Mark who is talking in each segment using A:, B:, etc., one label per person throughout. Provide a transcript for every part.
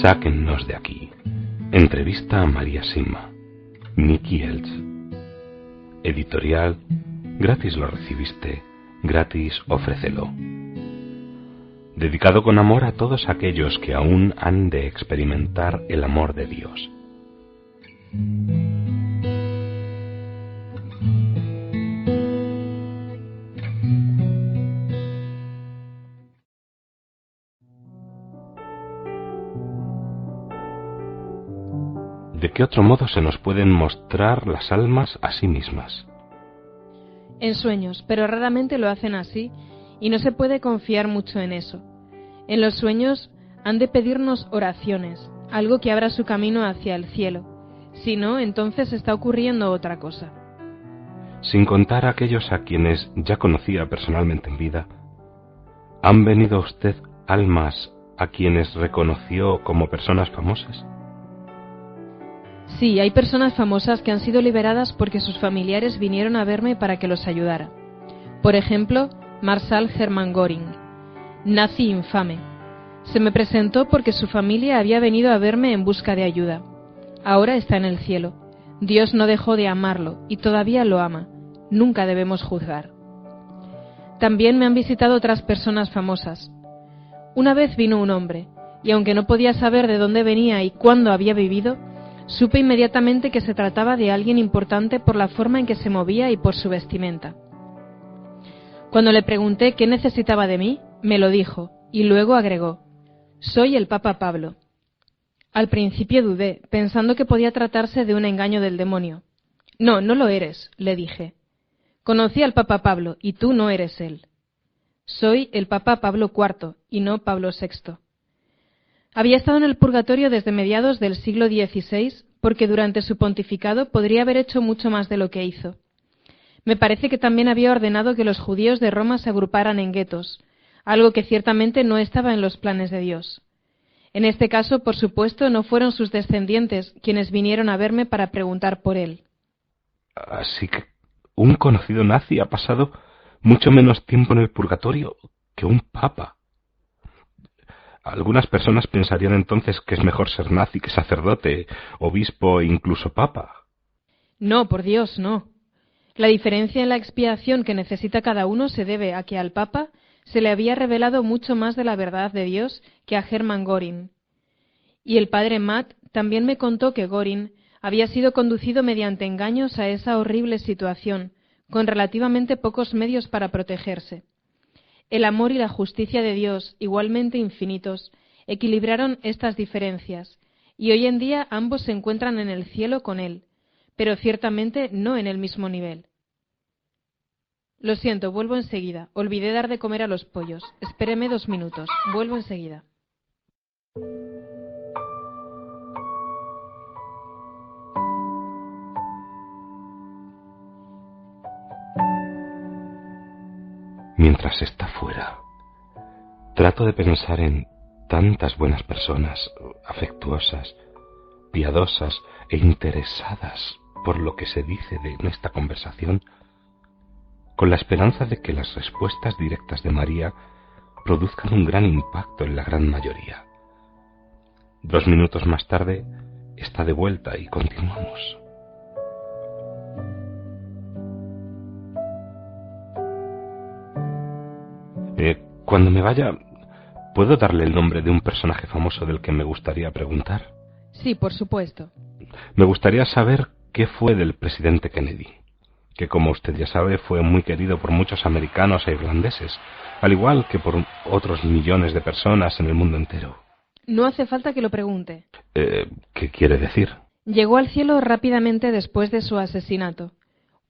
A: Sáquennos de aquí. Entrevista a María Sima. Nicky Elch. Editorial. Gratis lo recibiste, gratis ofrécelo. Dedicado con amor a todos aquellos que aún han de experimentar el amor de Dios. ¿De qué otro modo se nos pueden mostrar las almas a sí mismas?
B: En sueños, pero raramente lo hacen así, y no se puede confiar mucho en eso. En los sueños han de pedirnos oraciones, algo que abra su camino hacia el cielo. Si no, entonces está ocurriendo otra cosa.
A: Sin contar a aquellos a quienes ya conocía personalmente en vida, ¿han venido a usted almas a quienes reconoció como personas famosas?
B: Sí, hay personas famosas que han sido liberadas porque sus familiares vinieron a verme para que los ayudara. Por ejemplo, Marshal Hermann Göring, nazi infame. Se me presentó porque su familia había venido a verme en busca de ayuda. Ahora está en el cielo. Dios no dejó de amarlo y todavía lo ama. Nunca debemos juzgar. También me han visitado otras personas famosas. Una vez vino un hombre, y aunque no podía saber de dónde venía y cuándo había vivido, supe inmediatamente que se trataba de alguien importante por la forma en que se movía y por su vestimenta. Cuando le pregunté qué necesitaba de mí, me lo dijo, y luego agregó: «Soy el Papa Pablo». Al principio dudé, pensando que podía tratarse de un engaño del demonio. «No, no lo eres», le dije. «Conocí al Papa Pablo, y tú no eres él. Soy el Papa Pablo IV, y no Pablo VI». Había estado en el purgatorio desde mediados del siglo XVI, porque durante su pontificado podría haber hecho mucho más de lo que hizo. Me parece que también había ordenado que los judíos de Roma se agruparan en guetos, algo que ciertamente no estaba en los planes de Dios. En este caso, por supuesto, no fueron sus descendientes quienes vinieron a verme para preguntar por él.
A: Así que un conocido nazi ha pasado mucho menos tiempo en el purgatorio que un papa. Algunas personas pensarían entonces que es mejor ser nazi que sacerdote, obispo e incluso papa.
B: No, por Dios, no. La diferencia en la expiación que necesita cada uno se debe a que al papa se le había revelado mucho más de la verdad de Dios que a Hermann Göring. Y el padre Matt también me contó que Göring había sido conducido mediante engaños a esa horrible situación, con relativamente pocos medios para protegerse. El amor y la justicia de Dios, igualmente infinitos, equilibraron estas diferencias, y hoy en día ambos se encuentran en el cielo con Él, pero ciertamente no en el mismo nivel. Lo siento, vuelvo enseguida. Olvidé dar de comer a los pollos. Espéreme 2 minutos. Vuelvo enseguida.
A: Mientras está fuera, trato de pensar en tantas buenas personas, afectuosas, piadosas e interesadas por lo que se dice de esta conversación, con la esperanza de que las respuestas directas de María produzcan un gran impacto en la gran mayoría. 2 minutos más tarde está de vuelta y continuamos. Cuando me vaya, ¿puedo darle el nombre de un personaje famoso del que me gustaría preguntar?
B: Sí, por supuesto.
A: Me gustaría saber qué fue del presidente Kennedy, que como usted ya sabe fue muy querido por muchos americanos e irlandeses, al igual que por otros millones de personas en el mundo entero.
B: No hace falta que lo pregunte.
A: ¿Qué quiere decir?
B: Llegó al cielo rápidamente después de su asesinato.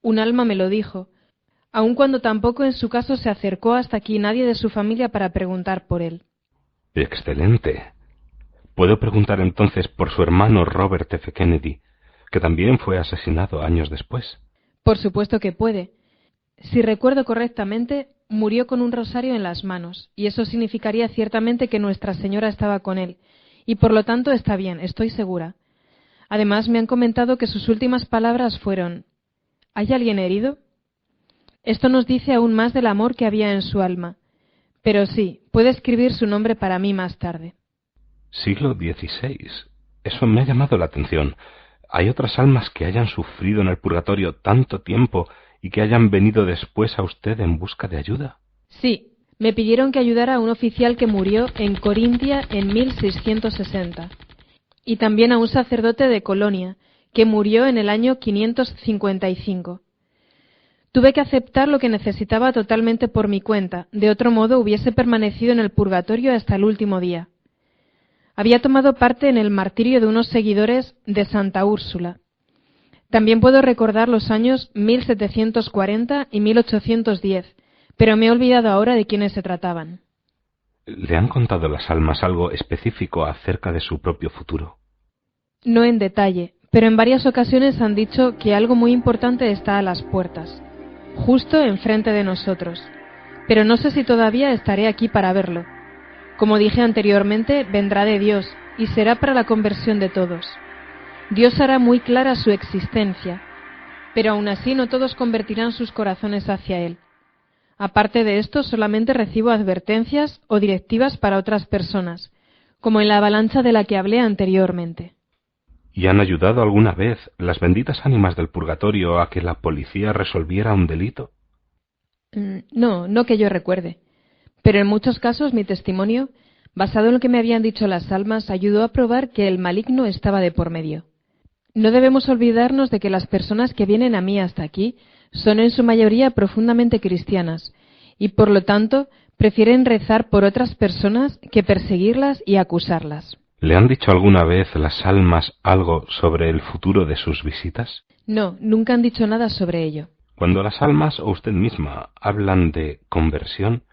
B: Un alma me lo dijo, aun cuando tampoco en su caso se acercó hasta aquí nadie de su familia para preguntar por él.
A: Excelente. ¿Puedo preguntar entonces por su hermano Robert F. Kennedy, que también fue asesinado años después?
B: Por supuesto que puede. Si recuerdo correctamente, murió con un rosario en las manos, y eso significaría ciertamente que Nuestra Señora estaba con él, y por lo tanto está bien, estoy segura. Además, me han comentado que sus últimas palabras fueron: ¿hay alguien herido? Esto nos dice aún más del amor que había en su alma. Pero sí, puede escribir su nombre para mí más tarde.
A: Siglo XVI. Eso me ha llamado la atención. ¿Hay otras almas que hayan sufrido en el purgatorio tanto tiempo y que hayan venido después a usted en busca de ayuda?
B: Sí, me pidieron que ayudara a un oficial que murió en Corintia en 1660, y también a un sacerdote de Colonia, que murió en el año 555. Tuve que aceptar lo que necesitaba totalmente por mi cuenta, de otro modo hubiese permanecido en el purgatorio hasta el último día. Había tomado parte en el martirio de unos seguidores de Santa Úrsula. También puedo recordar los años 1740 y 1810, pero me he olvidado ahora de quiénes se trataban.
A: ¿Le han contado las almas algo específico acerca de su propio futuro?
B: No en detalle, pero en varias ocasiones han dicho que algo muy importante está a las puertas, justo enfrente de nosotros, pero no sé si todavía estaré aquí para verlo. Como dije anteriormente, vendrá de Dios y será para la conversión de todos. Dios hará muy clara su existencia, pero aún así no todos convertirán sus corazones hacia Él. Aparte de esto, solamente recibo advertencias o directivas para otras personas, como en la avalancha de la que hablé anteriormente.
A: ¿Y han ayudado alguna vez las benditas ánimas del purgatorio a que la policía resolviera un delito?
B: No que yo recuerde. Pero en muchos casos mi testimonio, basado en lo que me habían dicho las almas, ayudó a probar que el maligno estaba de por medio. No debemos olvidarnos de que las personas que vienen a mí hasta aquí son en su mayoría profundamente cristianas y por lo tanto prefieren rezar por otras personas que perseguirlas y acusarlas.
A: ¿Le han dicho alguna vez las almas algo sobre el futuro de sus visitas?
B: No, nunca han dicho nada sobre ello.
A: Cuando las almas o usted misma hablan de conversión,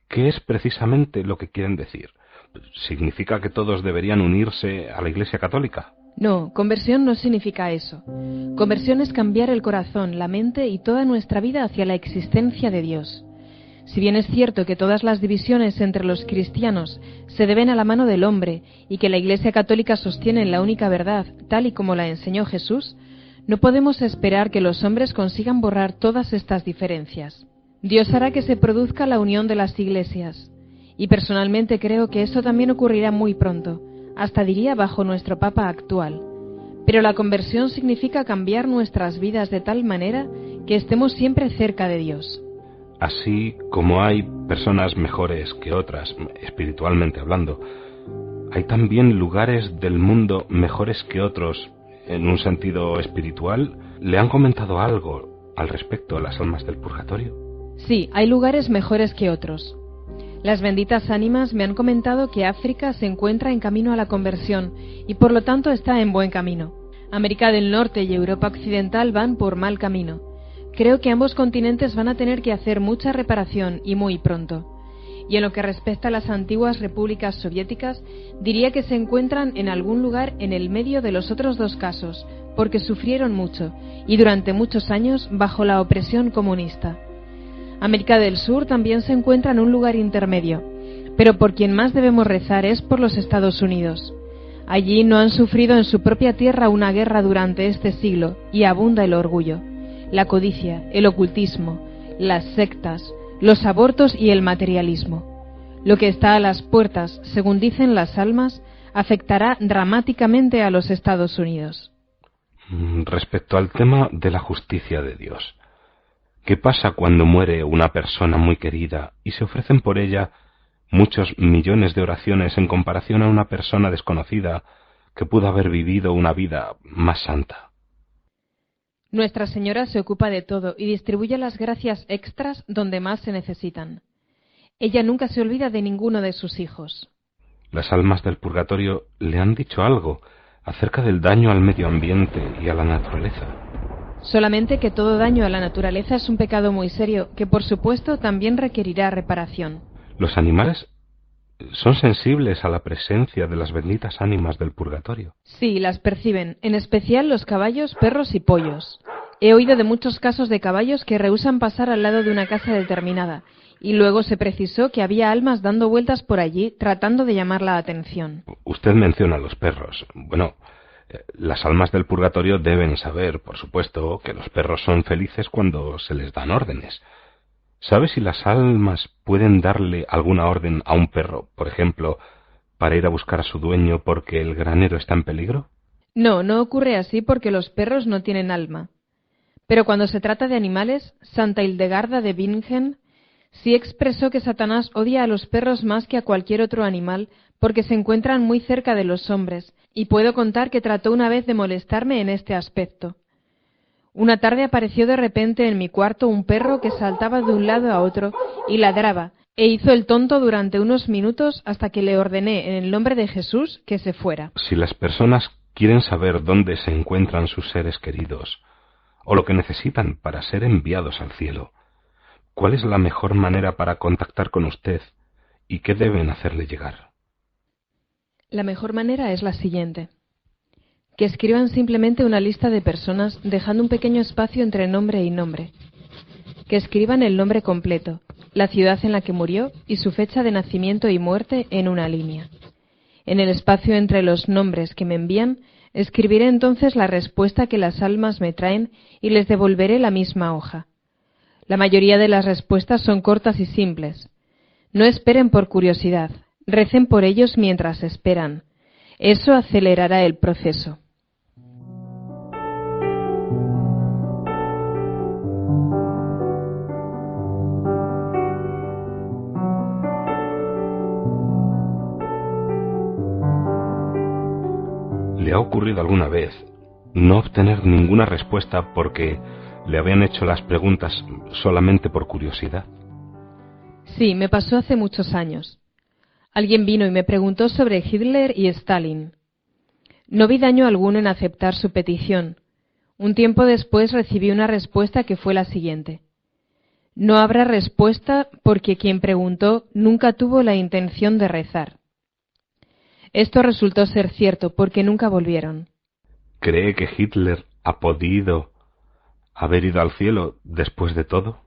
A: ¿qué es precisamente lo que quieren decir? ¿Significa que todos deberían unirse a la Iglesia Católica?
B: No, conversión no significa eso. Conversión es cambiar el corazón, la mente y toda nuestra vida hacia la existencia de Dios. Si bien es cierto que todas las divisiones entre los cristianos se deben a la mano del hombre y que la Iglesia Católica sostiene la única verdad, tal y como la enseñó Jesús, no podemos esperar que los hombres consigan borrar todas estas diferencias. Dios hará que se produzca la unión de las iglesias, y personalmente creo que esto también ocurrirá muy pronto, hasta diría bajo nuestro Papa actual. Pero la conversión significa cambiar nuestras vidas de tal manera que estemos siempre cerca de Dios.
A: Así como hay personas mejores que otras, espiritualmente hablando, ¿hay también lugares del mundo mejores que otros en un sentido espiritual? ¿Le han comentado algo al respecto a las almas del purgatorio?
B: Sí, hay lugares mejores que otros. Las benditas ánimas me han comentado que África se encuentra en camino a la conversión y por lo tanto está en buen camino. América del Norte y Europa Occidental van por mal camino. Creo que ambos continentes van a tener que hacer mucha reparación y muy pronto. Y en lo que respecta a las antiguas repúblicas soviéticas, diría que se encuentran en algún lugar en el medio de los otros dos casos, porque sufrieron mucho y durante muchos años bajo la opresión comunista. América del Sur también se encuentra en un lugar intermedio, pero por quien más debemos rezar es por los Estados Unidos. Allí no han sufrido en su propia tierra una guerra durante este siglo y abunda el orgullo, la codicia, el ocultismo, las sectas, los abortos y el materialismo. Lo que está a las puertas, según dicen las almas, afectará dramáticamente a los Estados Unidos.
A: Respecto al tema de la justicia de Dios, ¿qué pasa cuando muere una persona muy querida y se ofrecen por ella muchos millones de oraciones en comparación a una persona desconocida que pudo haber vivido una vida más santa?
B: Nuestra Señora se ocupa de todo y distribuye las gracias extras donde más se necesitan. Ella nunca se olvida de ninguno de sus hijos.
A: ¿Las almas del purgatorio le han dicho algo acerca del daño al medio ambiente y a la naturaleza?
B: Solamente que todo daño a la naturaleza es un pecado muy serio, que por supuesto también requerirá reparación.
A: ¿Los animales son sensibles a la presencia de las benditas ánimas del purgatorio?
B: Sí, las perciben, en especial los caballos, perros y pollos. He oído de muchos casos de caballos que rehúsan pasar al lado de una casa determinada, y luego se precisó que había almas dando vueltas por allí tratando de llamar la atención.
A: Usted menciona a los perros. Bueno, Las almas del purgatorio deben saber, por supuesto, que los perros son felices cuando se les dan órdenes. ¿Sabe si las almas pueden darle alguna orden a un perro, por ejemplo, para ir a buscar a su dueño porque el granero está en peligro?
B: No, no ocurre así porque los perros no tienen alma. Pero cuando se trata de animales, Santa Hildegarda de Bingen sí expresó que Satanás odia a los perros más que a cualquier otro animal porque se encuentran muy cerca de los hombres, y puedo contar que trató una vez de molestarme en este aspecto. Una tarde apareció de repente en mi cuarto un perro que saltaba de un lado a otro y ladraba, e hizo el tonto durante unos minutos hasta que le ordené en el nombre de Jesús que se fuera.
A: Si las personas quieren saber dónde se encuentran sus seres queridos, o lo que necesitan para ser enviados al cielo, ¿cuál es la mejor manera para contactar con usted y qué deben hacerle llegar?
B: La mejor manera es la siguiente: que escriban simplemente una lista de personas dejando un pequeño espacio entre nombre y nombre. Que escriban el nombre completo, la ciudad en la que murió y su fecha de nacimiento y muerte en una línea. En el espacio entre los nombres que me envían, escribiré entonces la respuesta que las almas me traen y les devolveré la misma hoja. La mayoría de las respuestas son cortas y simples. No esperen por curiosidad, recen por ellos mientras esperan. Eso acelerará el proceso.
A: ¿Le ha ocurrido alguna vez no obtener ninguna respuesta porque le habían hecho las preguntas solamente por curiosidad?
B: Sí, me pasó hace muchos años. Alguien vino y me preguntó sobre Hitler y Stalin. No vi daño alguno en aceptar su petición. Un tiempo después recibí una respuesta que fue la siguiente: no habrá respuesta porque quien preguntó nunca tuvo la intención de rezar. Esto resultó ser cierto porque nunca volvieron.
A: ¿Cree que Hitler ha podido haber ido al cielo después de todo?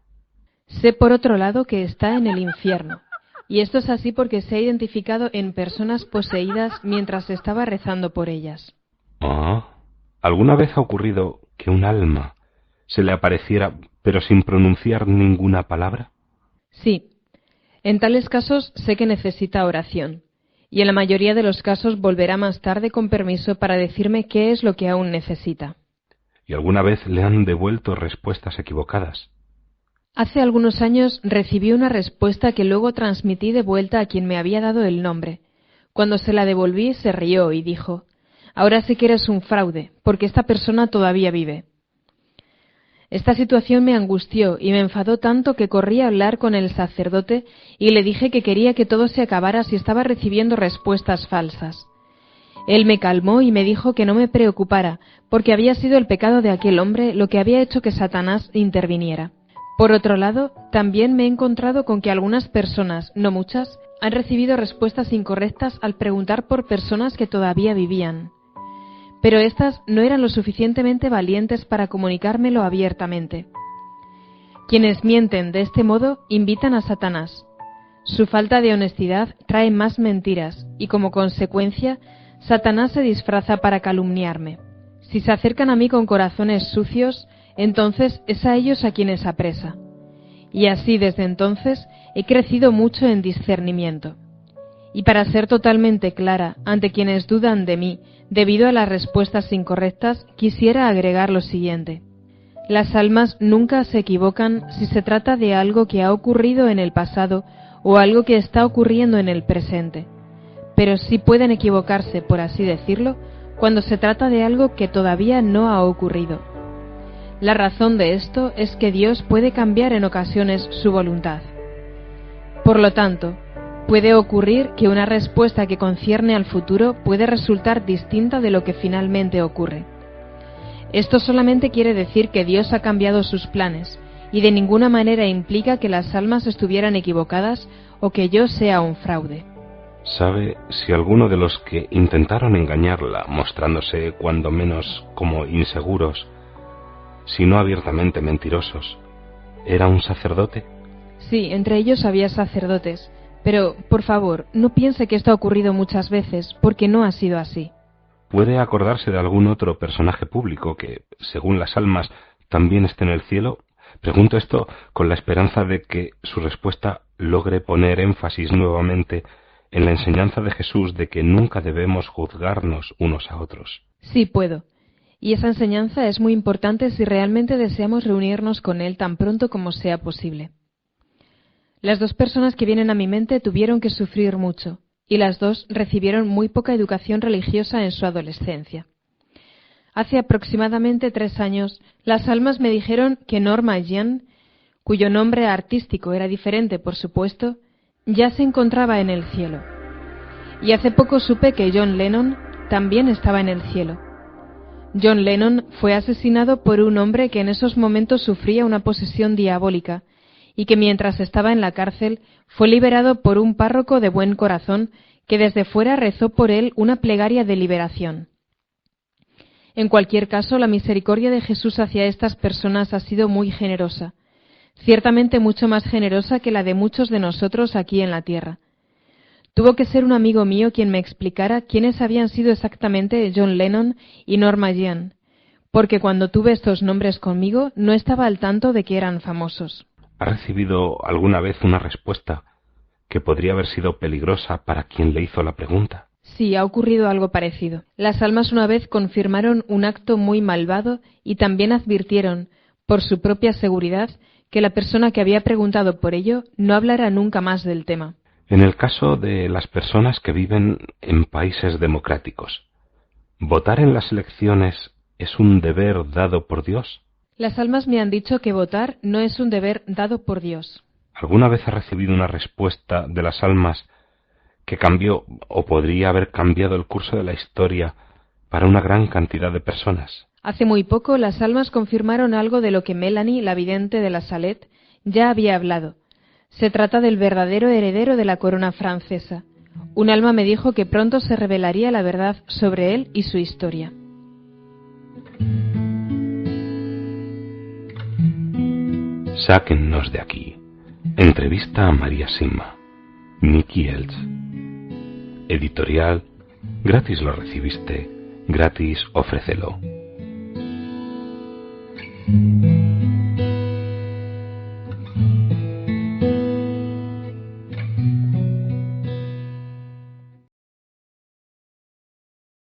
B: Sé por otro lado que está en el infierno, y esto es así porque se ha identificado en personas poseídas mientras estaba rezando por ellas.
A: ¿Alguna vez ha ocurrido que un alma se le apareciera pero sin pronunciar ninguna palabra?
B: Sí, en tales casos sé que necesita oración, y en la mayoría de los casos volverá más tarde con permiso para decirme qué es lo que aún necesita.
A: ¿Y alguna vez le han devuelto respuestas equivocadas?
B: Hace algunos años recibí una respuesta que luego transmití de vuelta a quien me había dado el nombre. Cuando se la devolví se rió y dijo: ahora sé que eres un fraude, porque esta persona todavía vive. Esta situación me angustió y me enfadó tanto que corrí a hablar con el sacerdote y le dije que quería que todo se acabara si estaba recibiendo respuestas falsas. Él me calmó y me dijo que no me preocupara, porque había sido el pecado de aquel hombre lo que había hecho que Satanás interviniera. Por otro lado, también me he encontrado con que algunas personas, no muchas, han recibido respuestas incorrectas al preguntar por personas que todavía vivían. Pero éstas no eran lo suficientemente valientes para comunicármelo abiertamente. Quienes mienten de este modo invitan a Satanás. Su falta de honestidad trae más mentiras y, como consecuencia, Satanás se disfraza para calumniarme. Si se acercan a mí con corazones sucios, entonces es a ellos a quienes apresa. Y así desde entonces he crecido mucho en discernimiento. Y para ser totalmente clara ante quienes dudan de mí debido a las respuestas incorrectas, quisiera agregar lo siguiente: las almas nunca se equivocan si se trata de algo que ha ocurrido en el pasado o algo que está ocurriendo en el presente, pero sí pueden equivocarse, por así decirlo, cuando se trata de algo que todavía no ha ocurrido. La razón de esto es que Dios puede cambiar en ocasiones su voluntad. Por lo tanto, puede ocurrir que una respuesta que concierne al futuro puede resultar distinta de lo que finalmente ocurre. Esto solamente quiere decir que Dios ha cambiado sus planes, y de ninguna manera implica que las almas estuvieran equivocadas o que yo sea un fraude.
A: ¿Sabe si alguno de los que intentaron engañarla, mostrándose cuando menos como inseguros, si no abiertamente mentirosos, era un sacerdote?
B: Sí, entre ellos había sacerdotes, pero, por favor, no piense que esto ha ocurrido muchas veces, porque no ha sido así.
A: ¿Puede acordarse de algún otro personaje público que, según las almas, también esté en el cielo? Pregunto esto con la esperanza de que su respuesta logre poner énfasis nuevamente en la enseñanza de Jesús de que nunca debemos juzgarnos unos a otros.
B: Sí, puedo. Y esa enseñanza es muy importante si realmente deseamos reunirnos con Él tan pronto como sea posible. Las dos personas que vienen a mi mente tuvieron que sufrir mucho, y las dos recibieron muy poca educación religiosa en su adolescencia. Hace aproximadamente 3 años, las almas me dijeron que Norma Jean, cuyo nombre artístico era diferente, por supuesto, ya se encontraba en el cielo. Y hace poco supe que John Lennon también estaba en el cielo. John Lennon fue asesinado por un hombre que en esos momentos sufría una posesión diabólica y que mientras estaba en la cárcel fue liberado por un párroco de buen corazón que desde fuera rezó por él una plegaria de liberación. En cualquier caso, la misericordia de Jesús hacia estas personas ha sido muy generosa, ciertamente mucho más generosa que la de muchos de nosotros aquí en la tierra. Tuvo que ser un amigo mío quien me explicara quiénes habían sido exactamente John Lennon y Norma Jean, porque cuando tuve estos nombres conmigo no estaba al tanto de que eran famosos.
A: ¿Ha recibido alguna vez una respuesta que podría haber sido peligrosa para quien le hizo la pregunta?
B: Sí, ha ocurrido algo parecido. Las almas una vez confirmaron un acto muy malvado y también advirtieron, por su propia seguridad, que la persona que había preguntado por ello no hablara nunca más del tema.
A: En el caso de las personas que viven en países democráticos, ¿votar en las elecciones es un deber dado por Dios?
B: Las almas me han dicho que votar no es un deber dado por Dios.
A: ¿Alguna vez ha recibido una respuesta de las almas que cambió o podría haber cambiado el curso de la historia para una gran cantidad de personas?
B: Hace muy poco las almas confirmaron algo de lo que Melanie, la vidente de la Salet, ya había hablado. Se trata del verdadero heredero de la corona francesa. Un alma me dijo que pronto se revelaría la verdad sobre él y su historia.
A: Sáquennos de aquí. Entrevista a María Sima. Nicky Elch. Editorial. Gratis lo recibiste, gratis ofrécelo.